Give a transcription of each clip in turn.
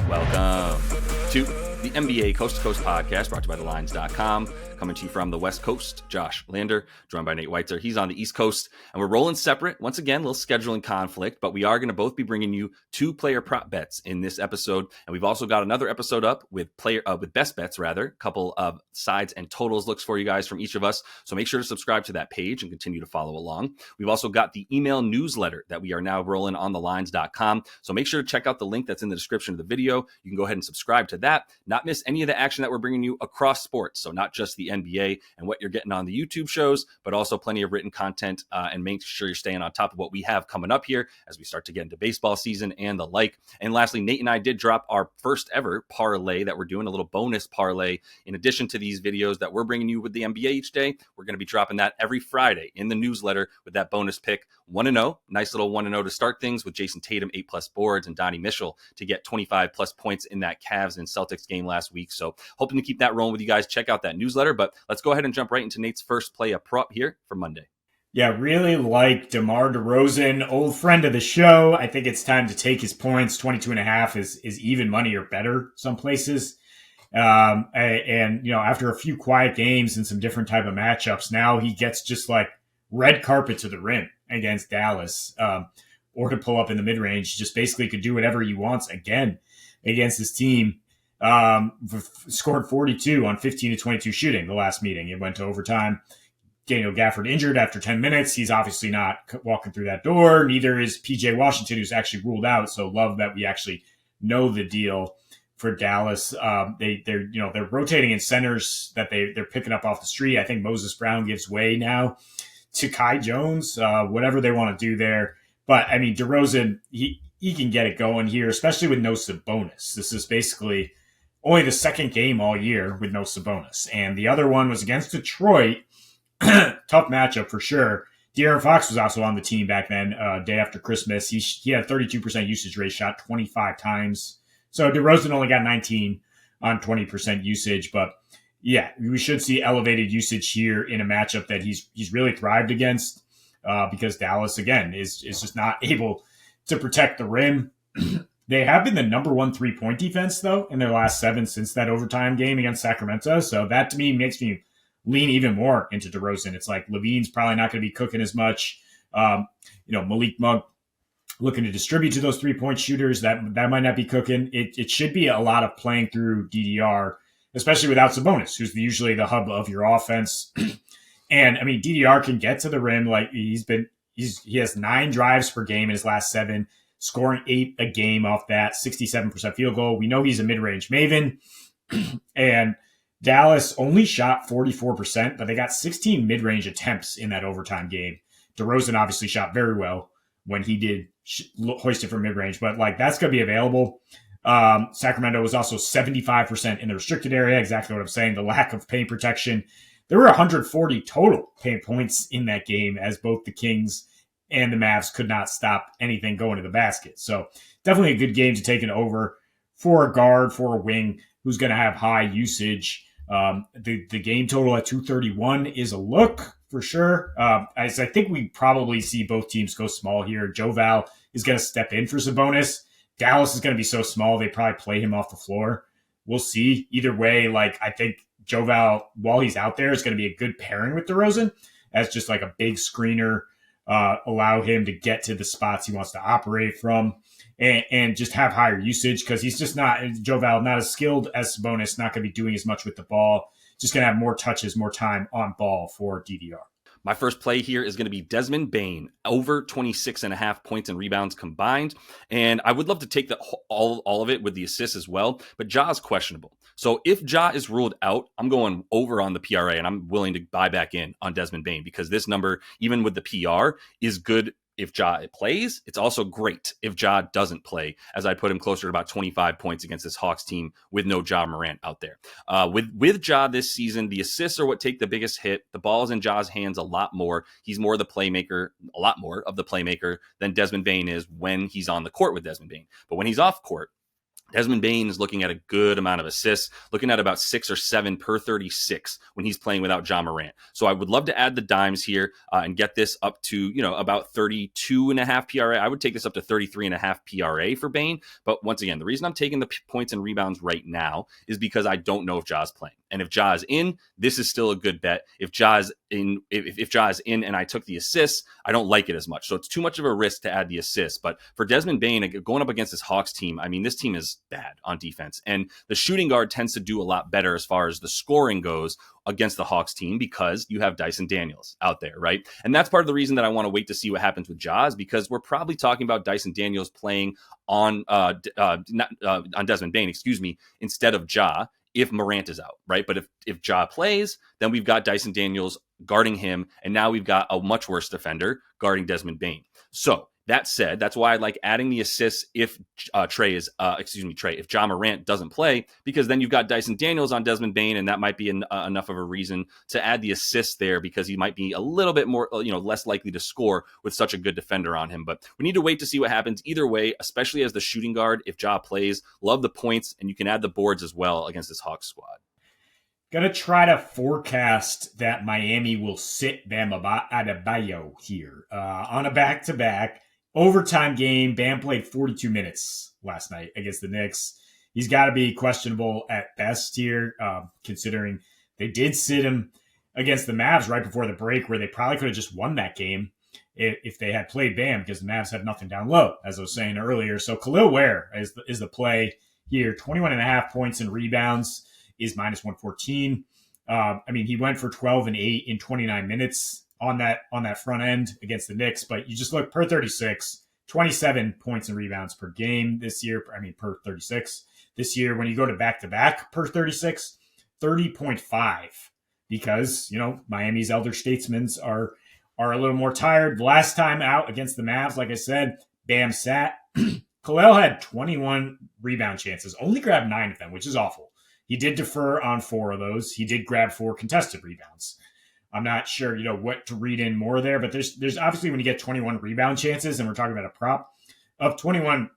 Welcome to the NBA Coast to Coast podcast brought to you by thelines.com. Coming to you from the West Coast, Josh Lander, joined by Nate Weitzer. He's on the East Coast, and we're rolling separate. Once again, a little scheduling conflict, but we are going to both be bringing you two player prop bets in this episode. And we've also got another episode up with best bets, a couple of sides and totals looks for you guys from each of us. So make sure to subscribe to that page and continue to follow along. We've also got the email newsletter that we are now rolling on thelines.com. So make sure to check out the link that's in the description of the video. You can go ahead and subscribe to that, not miss any of the action that we're bringing you across sports. So not just the NBA and what you're getting on the YouTube shows, but also plenty of written content, and make sure you're staying on top of what we have coming up here as we start to get into baseball season and the like. And lastly, Nate and I did drop our first ever parlay that we're doing, a little bonus parlay. In addition to these videos that we're bringing you with the NBA each day, we're going to be dropping that every Friday in the newsletter with that bonus pick. 1-0, nice little 1-0 to start things with Jason Tatum, 8+ boards, and Donnie Mitchell to get 25+ points in that Cavs and Celtics game last week. So hoping to keep that rolling with you guys. Check out that newsletter, but let's go ahead and jump right into Nate's first play a prop here for Monday. Yeah, really like DeMar DeRozan, old friend of the show. I think it's time to take his points. 22.5 is even money or better some places. And you know, after a few quiet games and some different type of matchups, now he gets just like red carpet to the rim against Dallas, or to pull up in the mid-range. Just basically could do whatever he wants again against his team. Scored 42 on 15 to 22 shooting the last meeting. It went to overtime. Daniel Gafford injured after 10 minutes. He's obviously not walking through that door. Neither is PJ Washington, who's actually ruled out. So love that we actually know the deal for Dallas. They're rotating in centers that they're picking up off the street. I think Moses Brown gives way now to Kai Jones, whatever they want to do there. But I mean, DeRozan, he can get it going here, especially with no Sabonis. This is basically only the second game all year with no Sabonis. And the other one was against Detroit. Tough matchup for sure. De'Aaron Fox was also on the team back then, day after Christmas. He had 32% usage rate, shot 25 times. So DeRozan only got 19 on 20% usage. But yeah, we should see elevated usage here in a matchup that he's really thrived against, because Dallas, again, is just not able to protect the rim. They have been the number one 3-point defense, though, in their last 7 since that overtime game against Sacramento. So that, to me, makes me lean even more into DeRozan. It's like Levine's probably not going to be cooking as much. Malik Monk looking to distribute to those 3-point shooters. That might not be cooking. It should be a lot of playing through DDR, especially without Sabonis, who's usually the hub of your offense. And I mean, DDR can get to the rim. Like he has 9 drives per game in his last 7, scoring 8 a game off that, 67% field goal. We know he's a mid-range maven. And Dallas only shot 44%, but they got 16 mid-range attempts in that overtime game. DeRozan obviously shot very well when he did hoist it from mid-range, but like that's going to be available. Sacramento was also 75% in the restricted area. Exactly what I'm saying. The lack of paint protection. There were 140 total paint points in that game, as both the Kings and the Mavs could not stop anything going to the basket. So definitely a good game to take an over for a guard, for a wing who's going to have high usage. The game total at 231 is a look for sure. I think we probably see both teams go small here. Joe Val is going to step in for Sabonis. Dallas is going to be so small, they probably play him off the floor. We'll see. Either way, like I think Joe Val, while he's out there, is going to be a good pairing with DeRozan as just like a big screener, allow him to get to the spots he wants to operate from. And just have higher usage, because he's just not, Joe Val, not as skilled as Sabonis, not going to be doing as much with the ball. Just going to have more touches, more time on ball for DDR. My first play here is going to be Desmond Bane, over 26.5 points and rebounds combined. And I would love to take all of it with the assists as well, but Ja's questionable. So if Ja is ruled out, I'm going over on the PRA, and I'm willing to buy back in on Desmond Bane, because this number, even with the PR, is good if Ja plays. It's also great if Ja doesn't play, as I put him closer to about 25 points against this Hawks team with no Ja Morant out there. With Ja this season, the assists are what take the biggest hit. The ball's in Ja's hands a lot more. He's more the playmaker, a lot more of the playmaker than Desmond Bane is when he's on the court with Desmond Bane. But when he's off court, Desmond Bane is looking at a good amount of assists, looking at about 6 or 7 per 36 when he's playing without Ja Morant. So I would love to add the dimes here and get this up to, about 32.5 PRA. I would take this up to 33.5 PRA for Bane. But once again, the reason I'm taking the points and rebounds right now is because I don't know if Ja's playing. And if Ja is in, this is still a good bet. If Ja is in, if Ja is in and I took the assists, I don't like it as much. So it's too much of a risk to add the assists. But for Desmond Bane, going up against this Hawks team, I mean, this team is bad on defense. And the shooting guard tends to do a lot better as far as the scoring goes against the Hawks team because you have Dyson Daniels out there, right? And that's part of the reason that I want to wait to see what happens with Ja, because we're probably talking about Dyson Daniels playing on Desmond Bane, instead of Ja, if Morant is out, right? But if Ja plays, then we've got Dyson Daniels guarding him, and now we've got a much worse defender guarding Desmond Bane. So that said, that's why I like adding the assists if if Ja Morant doesn't play, because then you've got Dyson Daniels on Desmond Bane, and that might be enough of a reason to add the assists there because he might be a little bit more, less likely to score with such a good defender on him. But we need to wait to see what happens either way, especially as the shooting guard. If Ja plays, love the points, and you can add the boards as well against this Hawks squad. Gonna try to forecast that Miami will sit Bam Adebayo here on a back-to-back. Overtime game. Bam played 42 minutes last night against the Knicks. He's got to be questionable at best here, considering they did sit him against the Mavs right before the break, where they probably could have just won that game if they had played Bam, because the Mavs have nothing down low, as I was saying earlier. So Khalil Ware is the play here. 21.5 points and rebounds is minus 114. He went for 12 and 8 in 29 minutes on that front end against the Knicks, but you just look per 36, 27 points and rebounds per game this year. Per 36 this year. When you go to back per 36, 30.5, because Miami's elder statesmen are a little more tired. The last time out against the Mavs, like I said, Bam sat. Khalil had 21 rebound chances, only grabbed 9 of them, which is awful. He did defer on 4 of those. He did grab 4 contested rebounds. I'm not sure, what to read in more there, but there's obviously, when you get 21 rebound chances, and we're talking about a prop of 21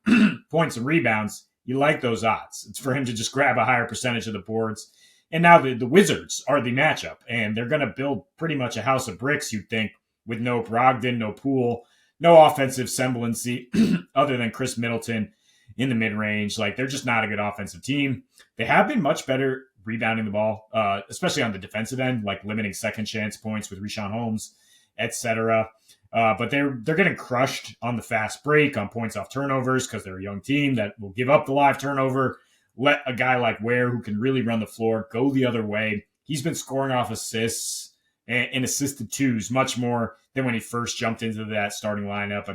points and rebounds, you like those odds. It's for him to just grab a higher percentage of the boards. And now the Wizards are the matchup, and they're going to build pretty much a house of bricks, you'd think, with no Brogdon, no Poole, no offensive semblancy other than Chris Middleton in the mid-range. Like, they're just not a good offensive team. They have been much better rebounding the ball, especially on the defensive end, like limiting second chance points with Richaun Holmes, etc. But they're getting crushed on the fast break, on points off turnovers, because they're a young team that will give up the live turnover, let a guy like Ware, who can really run the floor, go the other way. He's been scoring off assists and assisted twos much more than when he first jumped into that starting lineup.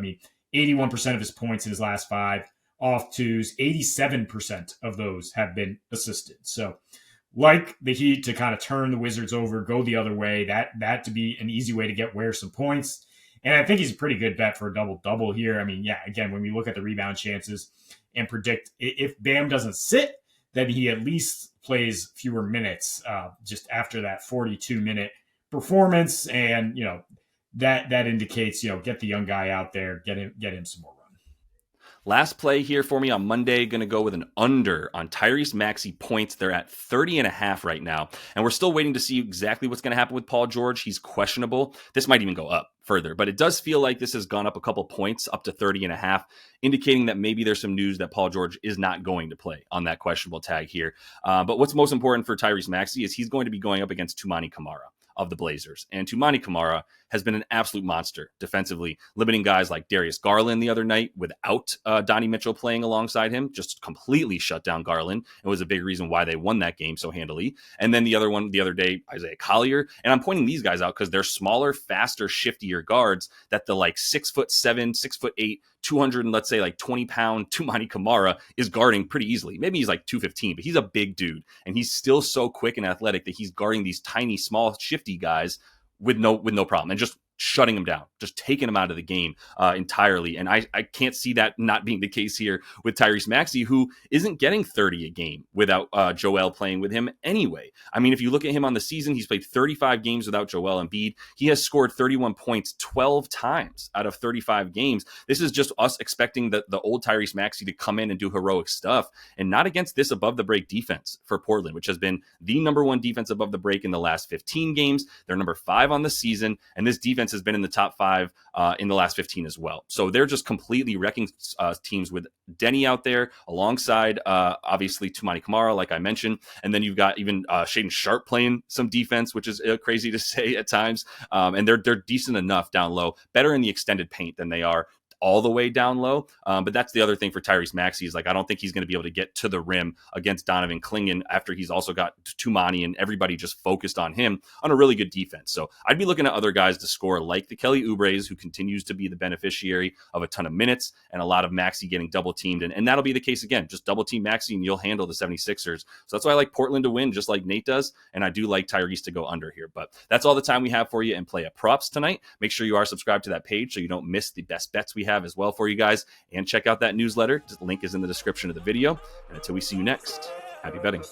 81% of his points in his last 5 off twos, 87% of those have been assisted. So like the Heat to kind of turn the Wizards over, go the other way, that to be an easy way to get Ware some points. And I think he's a pretty good bet for a double-double here. Again, when we look at the rebound chances and predict if Bam doesn't sit, then he at least plays fewer minutes just after that 42-minute performance. And, that indicates, get the young guy out there, get him some more run. Last play here for me on Monday, going to go with an under on Tyrese Maxey points. They're at 30.5 right now. And we're still waiting to see exactly what's going to happen with Paul George. He's questionable. This might even go up further, but it does feel like this has gone up a couple points, up to 30.5, indicating that maybe there's some news that Paul George is not going to play on that questionable tag here. But what's most important for Tyrese Maxey is he's going to be going up against Toumani Camara of the Blazers. And Toumani Camara has been an absolute monster defensively, limiting guys like Darius Garland the other night without Donnie Mitchell playing alongside him, just completely shut down Garland. It was a big reason why they won that game so handily. And then the other one the other day, Isaiah Collier. And I'm pointing these guys out because they're smaller, faster, shiftier guards that the 6'7", 6'8", 200 and let's say 20-pound Toumani Camara is guarding pretty easily. Maybe he's 215, but he's a big dude. And he's still so quick and athletic that he's guarding these tiny, small, shifty guys with no problem. And just shutting him down, just taking him out of the game entirely. And I can't see that not being the case here with Tyrese Maxey, who isn't getting 30 a game without Joel playing with him anyway. I mean, if you look at him on the season, he's played 35 games without Joel Embiid. He has scored 31 points 12 times out of 35 games. This is just us expecting the old Tyrese Maxey to come in and do heroic stuff, and not against this above the break defense for Portland, which has been the number 1 defense above the break in the last 15 games. They're number 5 on the season, and this defense has been in the top 5 in the last 15 as well. So they're just completely wrecking teams with Denny out there alongside, obviously, Toumani Camara, like I mentioned. And then you've got even Shaedon Sharpe playing some defense, which is crazy to say at times. And they're decent enough down low, better in the extended paint than they are all the way down low. But that's the other thing for Tyrese Maxey is like, I don't think he's going to be able to get to the rim against Donovan Clingan after he's also got Toumani and everybody just focused on him on a really good defense. So I'd be looking at other guys to score like the Kelly Oubres, who continues to be the beneficiary of a ton of minutes and a lot of Maxey getting double teamed. And that'll be the case again. Just double team Maxey and you'll handle the 76ers. So that's why I like Portland to win, just like Nate does. And I do like Tyrese to go under here. But that's all the time we have for you in Play at Props tonight. Make sure you are subscribed to that page so you don't miss the best bets we have as well for you guys. And check out that newsletter. The link is in the description of the video. And until we see you next, happy betting.